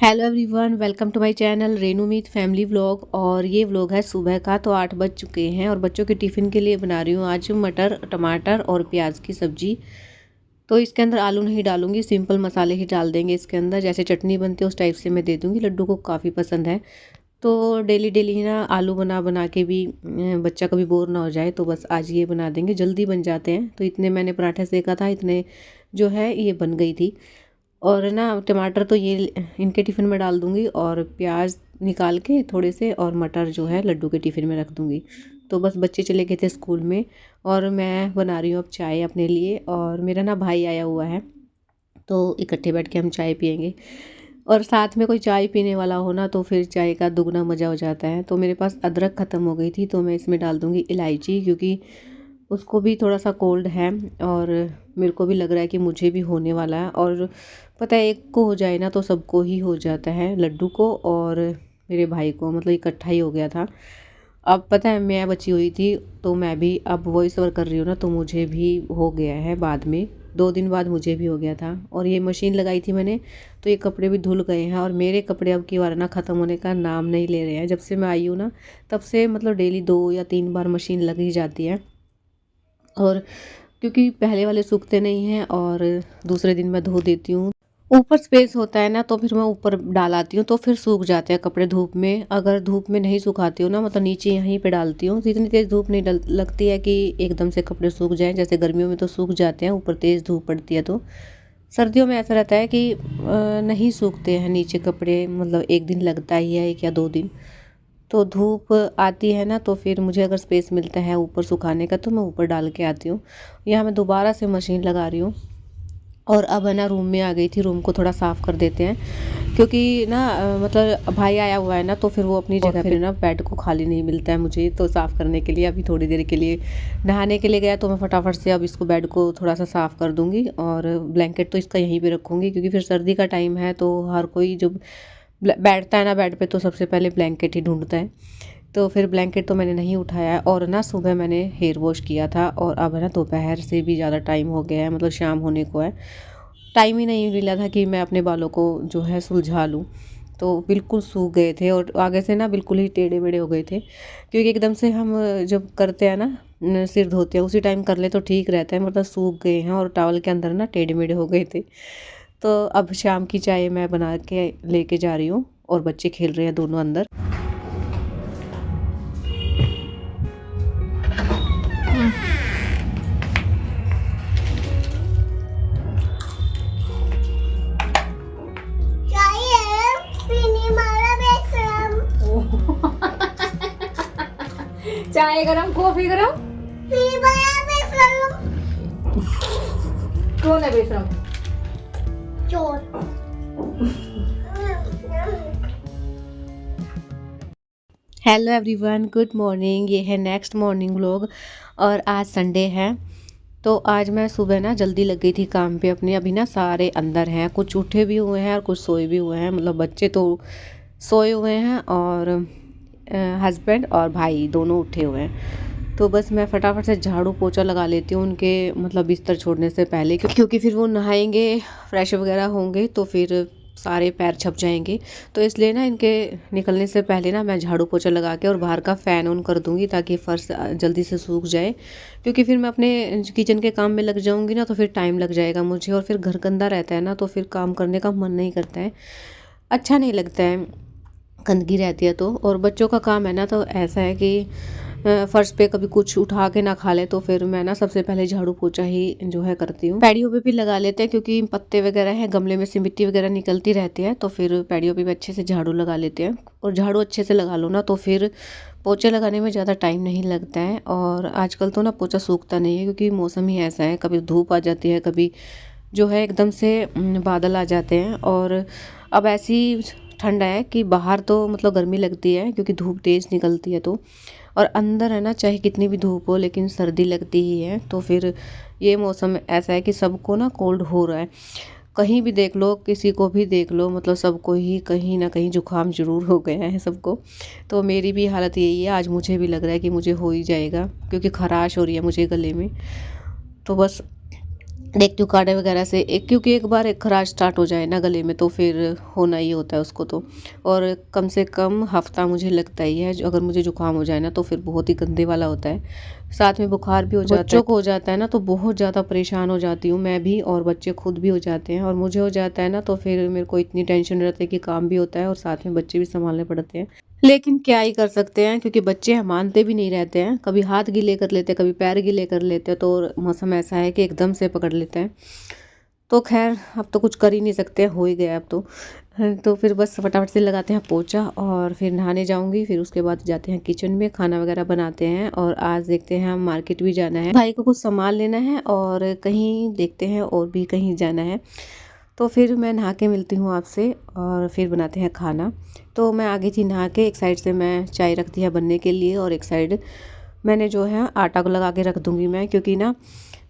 Hello everyone, welcome to my channel Renu Meet family vlog. और ये vlog है सुबह का। तो 8 बज चुके हैं और बच्चों के टिफ़िन के लिए बना रही हूँ आज मटर टमाटर और प्याज की सब्ज़ी। तो इसके अंदर आलू नहीं डालूंगी, सिंपल मसाले ही डाल देंगे इसके अंदर। जैसे चटनी बनती है उस टाइप से मैं दे दूँगी। लड्डू को काफ़ी पसंद है। तो डेली डेली ना आलू बना बना के भी बच्चा कभी बोर ना हो जाए, तो बस आज ये बना देंगे। जल्दी बन जाते हैं। तो इतने मैंने पराठा सेका था, इतने जो है ये बन गई थी। और ना टमाटर तो ये इनके टिफ़िन में डाल दूँगी और प्याज निकाल के थोड़े से, और मटर जो है लड्डू के टिफ़िन में रख दूँगी। तो बस बच्चे चले गए थे स्कूल में और मैं बना रही हूँ अब चाय अपने लिए। और मेरा ना भाई आया हुआ है, तो इकट्ठे बैठ के हम चाय पियेंगे। और साथ में कोई चाय पीने वाला हो ना, तो फिर चाय का दुगना मज़ा हो जाता है। तो मेरे पास अदरक ख़त्म हो गई थी, तो मैं इसमें डाल दूँगी इलायची, क्योंकि उसको भी थोड़ा सा कोल्ड है और मेरे को भी लग रहा है कि मुझे भी होने वाला है। और पता है, एक को हो जाए ना तो सबको ही हो जाता है, लड्डू को और मेरे भाई को, मतलब इकट्ठा ही हो गया था। अब पता है, मैं बची हुई थी तो मैं भी अब वॉइस ओवर कर रही हूँ ना, तो मुझे भी हो गया है बाद में। 2 दिन बाद मुझे भी हो गया था। और ये मशीन लगाई थी मैंने, तो ये कपड़े भी धुल गए हैं। और मेरे कपड़े अब की बार ना ख़त्म होने का नाम नहीं ले रहे हैं। जब से मैं आई हूँ ना, तब से मतलब डेली 2 या 3 बार मशीन लग ही जाती है। और क्योंकि पहले वाले सूखते नहीं हैं और दूसरे दिन मैं धो देती हूँ। ऊपर स्पेस होता है ना, तो फिर मैं ऊपर डाल आती हूँ, तो फिर सूख जाते हैं कपड़े धूप में। अगर धूप में नहीं सुखाती हूँ ना, मतलब नीचे यहीं पे डालती हूँ, तो इतनी तेज़ धूप नहीं लगती है कि एकदम से कपड़े सूख जाएं। जैसे गर्मियों में तो सूख जाते हैं, ऊपर तेज़ धूप पड़ती है। तो सर्दियों में ऐसा रहता है कि नहीं सूखते हैं नीचे कपड़े, मतलब एक दिन लगता ही है, 1 या 2 दिन। तो धूप आती है ना, तो फिर मुझे अगर स्पेस मिलता है ऊपर सुखाने का, तो मैं ऊपर डाल के आती हूँ। यहाँ मैं दोबारा से मशीन लगा रही हूँ। और अब है ना, रूम में आ गई थी। रूम को थोड़ा साफ़ कर देते हैं, क्योंकि ना मतलब भाई आया हुआ है ना, तो फिर वो अपनी जगह पे ना, बेड को खाली नहीं मिलता है मुझे तो साफ़ करने के लिए। अभी थोड़ी देर के लिए नहाने के लिए गया, तो मैं फटाफट से अब इसको, बेड को थोड़ा सा साफ़ कर दूँगी। और ब्लैंकेट तो इसका यहीं पे रखूँगी, क्योंकि फिर सर्दी का टाइम है तो हर कोई जब बैठता है ना बेड पे, तो सबसे पहले ब्लैंकेट ही ढूंढता है। तो फिर ब्लैंकेट तो मैंने नहीं उठाया है। और ना सुबह मैंने हेयर वॉश किया था, और अब है ना दोपहर से भी ज़्यादा टाइम हो गया है, मतलब शाम होने को है। टाइम ही नहीं मिला था कि मैं अपने बालों को जो है सुलझा लूँ। तो बिल्कुल सूख गए थे और आगे से ना बिल्कुल ही टेढ़े मेढ़े हो गए थे, क्योंकि एकदम से हम जब करते हैं ना, सिर धोते हैं उसी टाइम कर ले तो ठीक रहता है, मतलब सूख गए हैं और टॉवल के अंदर ना टेढ़े मेढ़े हो गए थे। तो अब शाम की चाय मैं बना के लेके जा रही हूँ, और बच्चे खेल रहे हैं दोनों अंदर। चाय गरम, कॉफी गरम। कौन है बेशरम? चोर। Hello everyone, good morning. ये है नेक्स्ट मॉर्निंग व्लॉग। और आज संडे है, तो आज मैं सुबह ना जल्दी लग गई थी काम पे अपने। अभी ना सारे अंदर हैं, कुछ उठे भी हुए हैं और कुछ सोए भी हुए हैं। मतलब बच्चे तो सोए हुए हैं और हस्बैंड और भाई दोनों उठे हुए हैं। तो बस मैं फटाफट से झाड़ू पोछा लगा लेती हूँ उनके, मतलब बिस्तर छोड़ने से पहले, क्योंकि फिर वो नहाएंगे, फ्रेश वगैरह होंगे, तो फिर सारे पैर छप जाएंगे। तो इसलिए ना इनके निकलने से पहले ना मैं झाड़ू पोछा लगा के और बाहर का फ़ैन ऑन कर दूँगी, ताकि फ़र्श जल्दी से सूख जाए। क्योंकि फिर मैं अपने किचन के काम में लग जाऊँगी ना, तो फिर टाइम लग जाएगा मुझे, और फिर घर गंदा रहता है ना, तो फिर काम करने का मन नहीं करता है, अच्छा नहीं लगता है, गंदगी रहती है तो। और बच्चों का काम है ना, तो ऐसा है कि फर्श पे कभी कुछ उठा के ना खा ले, तो फिर मैं ना सबसे पहले झाड़ू पोछा ही जो है करती हूँ। पैडियों पे भी लगा लेते हैं, क्योंकि पत्ते वगैरह हैं, गमले में से मिट्टी वगैरह निकलती रहती है, तो फिर पैडियों पे भी अच्छे से झाड़ू लगा लेते हैं। और झाड़ू अच्छे से लगा लो ना, तो फिर पोछे लगाने में ज़्यादा टाइम नहीं लगता है। और आजकल तो ना पोछा सूखता नहीं है, क्योंकि मौसम ही ऐसा है, कभी धूप आ जाती है, कभी जो है एकदम से बादल आ जाते हैं। और अब ऐसी ठंड है कि बाहर तो मतलब गर्मी लगती है, क्योंकि धूप तेज़ निकलती है तो। और अंदर है ना, चाहे कितनी भी धूप हो, लेकिन सर्दी लगती ही है। तो फिर ये मौसम ऐसा है कि सबको ना कोल्ड हो रहा है। कहीं भी देख लो, किसी को भी देख लो, मतलब सबको ही कहीं ना कहीं जुकाम जरूर हो गया है सबको। तो मेरी भी हालत यही है, आज मुझे भी लग रहा है कि मुझे हो ही जाएगा, क्योंकि खराश हो रही है मुझे गले में। तो बस देखती हूँ काढ़े वगैरह से क्योंकि एक बार एक खराश स्टार्ट हो जाए ना गले में तो फिर होना ही होता है उसको तो। और कम से कम हफ्ता मुझे लगता ही है, अगर मुझे जुकाम हो जाए ना तो फिर बहुत ही गंदे वाला होता है। साथ में बुखार भी हो जाता है, बच्चों को हो जाता है ना तो बहुत ज़्यादा परेशान हो जाती हूँ मैं भी, और बच्चे खुद भी हो जाते हैं। और मुझे हो जाता है ना तो फिर मेरे को इतनी टेंशन रहती है कि काम भी होता है और साथ में बच्चे भी संभालने पड़ते हैं। लेकिन क्या ही कर सकते हैं, क्योंकि बच्चे मानते भी नहीं रहते हैं, कभी हाथ गीले कर लेते हैं, कभी पैर गीले कर लेते हैं, तो मौसम ऐसा है कि एकदम से पकड़ लेते हैं। तो खैर अब तो कुछ कर ही नहीं सकते, हो ही गया अब तो। तो फिर बस फटाफट से लगाते हैं पोछा और फिर नहाने जाऊंगी। फिर उसके बाद जाते हैं किचन में, खाना वगैरह बनाते हैं। और आज देखते हैं, हम मार्केट भी जाना है, भाई को कुछ सामान लेना है और कहीं देखते हैं और भी कहीं जाना है। तो फिर मैं नहा के मिलती हूँ आपसे और फिर बनाते हैं खाना। तो मैं आ गई थी नहा के, एक साइड से मैं चाय रख दी है बनने के लिए और एक साइड मैंने जो है आटा को लगा के रख दूँगी मैं, क्योंकि ना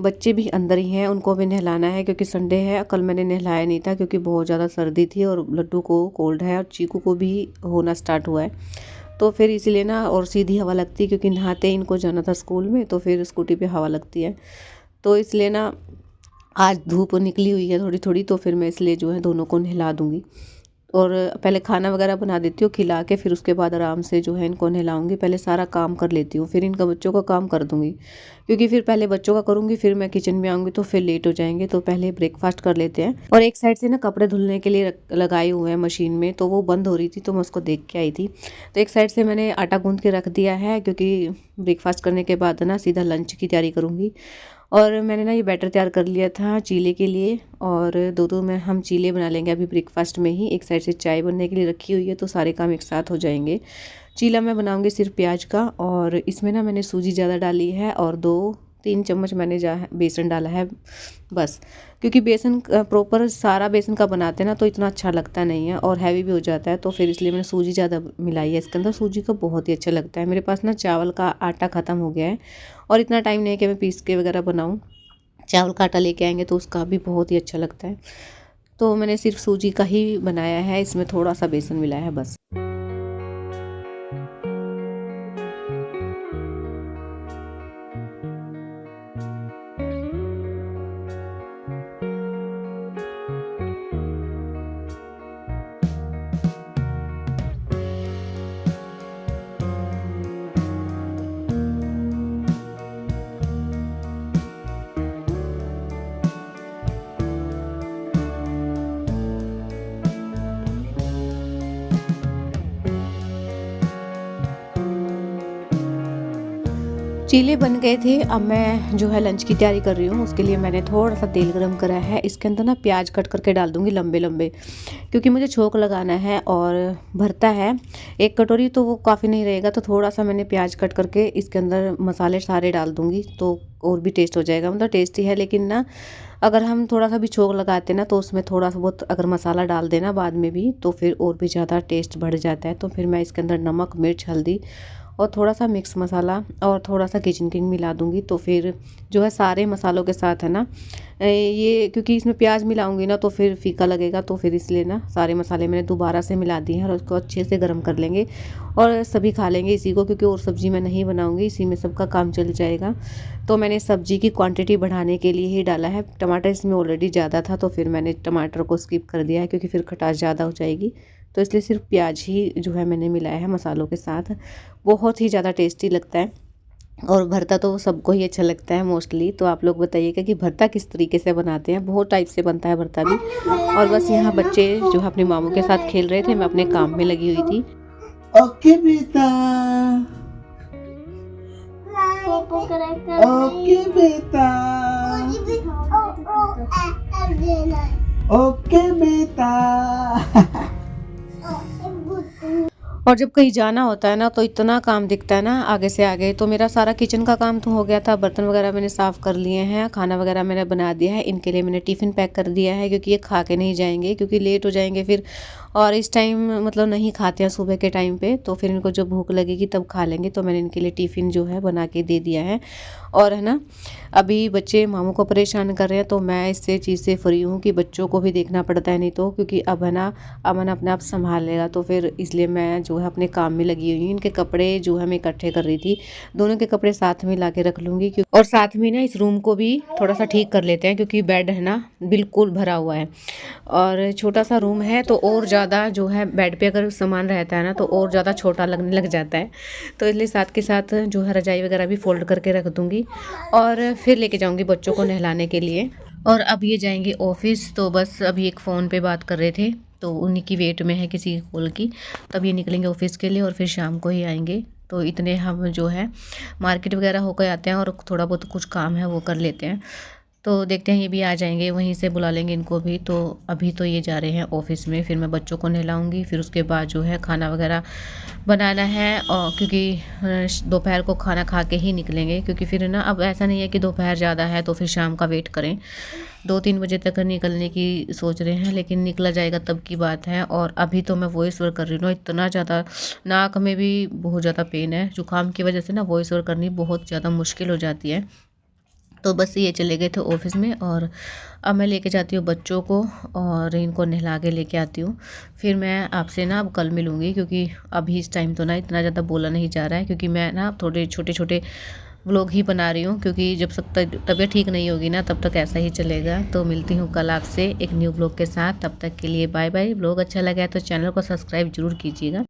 बच्चे भी अंदर ही हैं, उनको भी नहलाना है क्योंकि संडे है। कल मैंने नहलाया नहीं था क्योंकि बहुत ज़्यादा सर्दी थी और लड्डू को कोल्ड है और चीकू को भी होना स्टार्ट हुआ है। तो फिर इसीलिए ना, और सीधी हवा लगती है क्योंकि नहाते ही इनको जाना था स्कूल में, तो फिर स्कूटी पे हवा लगती है। तो इसलिए ना आज धूप निकली हुई है थोड़ी थोड़ी, तो फिर मैं इसलिए जो है दोनों को नहला दूँगी। और पहले खाना वगैरह बना देती हूँ खिला के, फिर उसके बाद आराम से जो है इनको नहलाऊंगी। पहले सारा काम कर लेती हूँ, फिर इनका बच्चों का काम कर दूँगी, क्योंकि फिर पहले बच्चों का करूँगी फिर मैं किचन में आऊँगी तो फिर लेट हो जाएंगे। तो पहले ब्रेकफास्ट कर लेते हैं। और एक साइड से ना कपड़े धुलने के लिए लगाए हुए हैं मशीन में, तो वो बंद हो रही थी तो मैं उसको देख के आई थी। तो एक साइड से मैंने आटा गूँध के रख दिया है, क्योंकि ब्रेकफास्ट करने के बाद ना सीधा लंच की तैयारी करूँगी। और मैंने ना ये बैटर तैयार कर लिया था चीले के लिए, और दो में हम चीले बना लेंगे अभी ब्रेकफास्ट में ही। एक साइड से चाय बनने के लिए रखी हुई है, तो सारे काम एक साथ हो जाएंगे। चीला मैं बनाऊंगी सिर्फ प्याज का, और इसमें ना मैंने सूजी ज़्यादा डाली है और 2-3 चम्मच मैंने बेसन डाला है बस, क्योंकि बेसन प्रॉपर सारा बेसन का बनाते हैं ना तो इतना अच्छा लगता नहीं है और हैवी भी हो जाता है, तो फिर इसलिए मैंने सूजी ज़्यादा मिलाई है इसके अंदर। सूजी का बहुत ही अच्छा लगता है। मेरे पास ना चावल का आटा ख़त्म हो गया है और इतना टाइम नहीं है कि मैं पीस के वगैरह बनाऊँ। चावल का आटा लेके आएंगे तो उसका भी बहुत ही अच्छा लगता है। तो मैंने सिर्फ सूजी का ही बनाया है, इसमें थोड़ा सा बेसन मिलाया है बस। चीले बन गए थे, अब मैं जो है लंच की तैयारी कर रही हूँ। उसके लिए मैंने थोड़ा सा तेल गरम करा है, इसके अंदर ना प्याज कट करके डाल दूँगी लंबे लंबे, क्योंकि मुझे छोंक लगाना है। और भरता है 1 कटोरी, तो वो काफ़ी नहीं रहेगा, तो थोड़ा सा मैंने प्याज कट करके इसके अंदर मसाले सारे डाल दूँगी, तो और भी टेस्ट हो जाएगा। मतलब टेस्टी है, लेकिन ना अगर हम थोड़ा सा भी छोंक लगाते ना तो उसमें थोड़ा सा बहुत अगर मसाला डाल देना बाद में भी, तो फिर और भी ज़्यादा टेस्ट बढ़ जाता है। तो फिर मैं इसके अंदर नमक, मिर्च, हल्दी और थोड़ा सा मिक्स मसाला और थोड़ा सा किचन किंग मिला दूँगी। तो फिर जो है सारे मसालों के साथ है ना ये, क्योंकि इसमें प्याज मिलाऊंगी ना तो फिर फीका लगेगा, तो फिर इसलिए ना सारे मसाले मैंने दोबारा से मिला दिए हैं और उसको अच्छे से गर्म कर लेंगे और सभी खा लेंगे इसी को, क्योंकि और सब्ज़ी मैं नहीं बनाऊंगी, इसी में सबका काम चल जाएगा। तो मैंने सब्ज़ी की क्वांटिटी बढ़ाने के लिए ही डाला है। टमाटर इसमें ऑलरेडी ज़्यादा था, तो फिर मैंने टमाटर को स्किप कर दिया है, क्योंकि फिर खटास ज़्यादा हो जाएगी। तो इसलिए सिर्फ प्याज ही जो है मैंने मिलाया है मसालों के साथ। बहुत ही ज़्यादा टेस्टी लगता है। और भरता तो सबको ही अच्छा लगता है मोस्टली। तो आप लोग बताइएगा कि भरता किस तरीके से बनाते हैं। बहुत टाइप से बनता है भरता भी। और बस यहाँ बच्चे जो है अपने मामू के साथ खेल रहे थे, मैं अपने काम में लगी हुई थी। ओके बेटा, ओके बेटा, ओके बेटा। और जब कहीं जाना होता है ना तो इतना काम दिखता है ना आगे से आगे। तो मेरा सारा किचन का काम तो हो गया था, बर्तन वगैरह मैंने साफ़ कर लिए हैं, खाना वगैरह मैंने बना दिया है। इनके लिए मैंने टिफ़िन पैक कर दिया है, क्योंकि ये खा के नहीं जाएंगे, क्योंकि लेट हो जाएंगे फिर। और इस टाइम मतलब नहीं खाते हैं सुबह के टाइम पे, तो फिर इनको जब भूख लगेगी तब खा लेंगे। तो मैंने इनके लिए टिफ़िन जो है बना के दे दिया है। और है ना, अभी बच्चे मामू को परेशान कर रहे हैं, तो मैं इससे चीज़ से फ्री हूँ कि बच्चों को भी देखना पड़ता है, नहीं तो क्योंकि अब है ना अमन अपने आप संभाल लेगा। तो फिर इसलिए मैं जो है अपने काम में लगी हुई हूँ। इनके कपड़े जो है मैं इकट्ठे कर रही थी, दोनों के कपड़े साथ में ला के रख लूँगी। और साथ में ना इस रूम को भी थोड़ा सा ठीक कर लेते हैं, क्योंकि बेड है ना बिल्कुल भरा हुआ है और छोटा सा रूम है, तो और ज़्यादा जो है बेड पे अगर सामान रहता है ना तो और ज़्यादा छोटा लगने लग जाता है। तो इसलिए साथ के साथ जो है रजाई वगैरह भी फोल्ड करके रख दूँगी और फिर लेके जाऊँगी बच्चों को नहलाने के लिए। और अब ये जाएंगे ऑफिस, तो बस अभी एक फ़ोन पे बात कर रहे थे, तो उन्हीं की वेट में है किसी कॉल की। तब ये निकलेंगे ऑफिस के लिए और फिर शाम को ही आएंगे। तो इतने हम जो है मार्केट वगैरह होकर आते हैं और थोड़ा बहुत कुछ काम है वो कर लेते हैं। तो देखते हैं ये भी आ जाएंगे, वहीं से बुला लेंगे इनको भी। तो अभी तो ये जा रहे हैं ऑफिस में, फिर मैं बच्चों को नहलाऊंगी, फिर उसके बाद जो है खाना वगैरह बनाना है। और क्योंकि दोपहर को खाना खा के ही निकलेंगे, क्योंकि फिर ना अब ऐसा नहीं है कि दोपहर ज़्यादा है तो फिर शाम का वेट करें। 2-3 बजे तक निकलने की सोच रहे हैं, लेकिन निकला जाएगा तब की बात है। और अभी तो मैं वॉइस ओवर कर रही हूँ, इतना ज़्यादा नाक में भी बहुत ज़्यादा पेन है, जुकाम की वजह से ना वॉइस ओवर करनी बहुत ज़्यादा मुश्किल हो जाती है। तो बस ये चले गए थे ऑफिस में और अब मैं लेके जाती हूँ बच्चों को और इनको नहला के लेके आती हूँ। फिर मैं आपसे ना अब कल मिलूँगी, क्योंकि अभी इस टाइम तो ना इतना ज़्यादा बोला नहीं जा रहा है, क्योंकि मैं ना थोड़े छोटे छोटे व्लॉग ही बना रही हूँ, क्योंकि जब तक तबीयत ठीक नहीं होगी ना तब तक ऐसा ही चलेगा। तो मिलती हूँ कल आपसे एक न्यू व्लॉग के साथ, तब तक के लिए बाय बाय। व्लॉग अच्छा लगा है तो चैनल को सब्सक्राइब जरूर कीजिएगा।